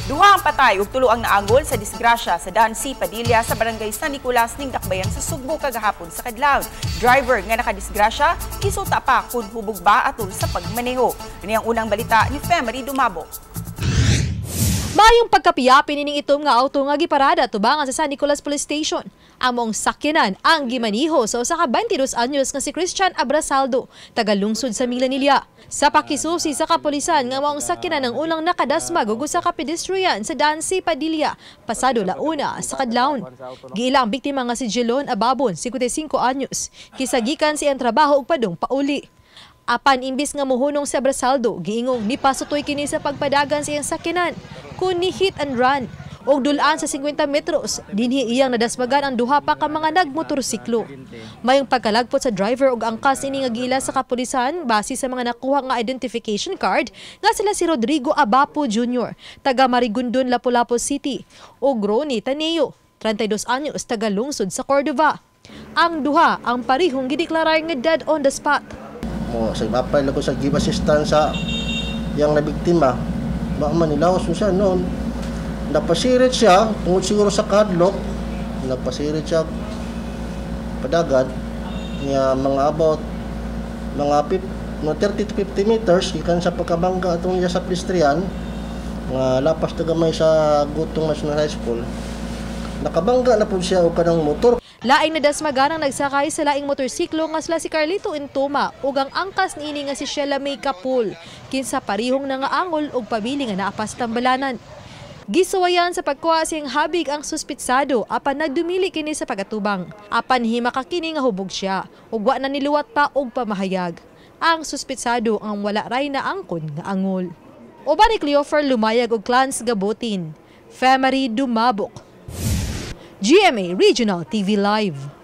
Duha ang patay ug tulo ang naangol sa disgrasya sa Dancy Padilla sa barangay San Nicolas ning Dakbayan sa Sugbo kagahapon sa kadlaw. Driver nga nakadisgrasya gisuta pa kun hubog ba atol sa pagmaneho. Ini ang unang balita ni Femery Dumabo. Mayong pagkapiyapi nining itom nga auto nga giparada tubangan sa San Nicolas Police Station. Among sakyanan ang gimaniho sa usa ka 22 anyos nga si Christian Abrasaldo, taga lungsod sa Milanilla. Sa pakisusi sa kapulisan nga maong sakyanan ang ulang nakadasmag ug usa ka pedestrian sa Dancy Padilla pasado launa sa kadlawon. Giila ang biktima nga si Jelon Ababon, 55 anyos, kisagikan siyang trabaho ug padung pauli. Apan imbis nga muhunong si Abrasaldo, giingong nipasutoy kini sa pagpadagan sa iyang sakyanan kun ni hit and run. Og dulaan sa 50 metros, dinhi iyang nadasmagan ang duha pa ka mga nagmotorsiklo. Mayong pagkalagpot sa driver ug angkas ini nga gila sa kapulisan base sa mga nakuha nga identification card nga sila si Rodrigo Abapo Jr., taga Marigondon, Lapu-Lapu City, ug Ronnie Taneo, 32 anyos, taga lungsod sa Cordova. Ang duha ang parihong gideklarar nga dead on the spot. Sa mapay lang ko sa give assistance sa yang nabiktima. Baka manilaos mo siya noon. Napasirit siya, tungkol siguro sa kadlok, napasirit siya padagat, niya mga about mga 30 to 50 meters, ikan sa pagkabangga itong niya sa pedestrian, nga lapas na gamay sa Gutong National High School. Nakabangga na po siya o kanang motor. Laing nadasmagan ang nagsakay sa laing motorsiklo nga sila si Carlito Intoma ug ang angkas niini nga si Sheila May Kapul, kinsa parihong nangaangol ug pabili nga naa pa sa tambalanan. Gisuwayan sa pagkuha siyang habig ang suspitsado apan nagdumili kini sa pagatubang. Apan himaka kini nga hubog siya ug wa na niluwat pa og pamahayag. Ang suspitsado ang wala ray na angkon nga angol. Uban ni Cleofer Lumayag ug Clans Gabotin, Femery Dumabok, GMA Regional TV Live.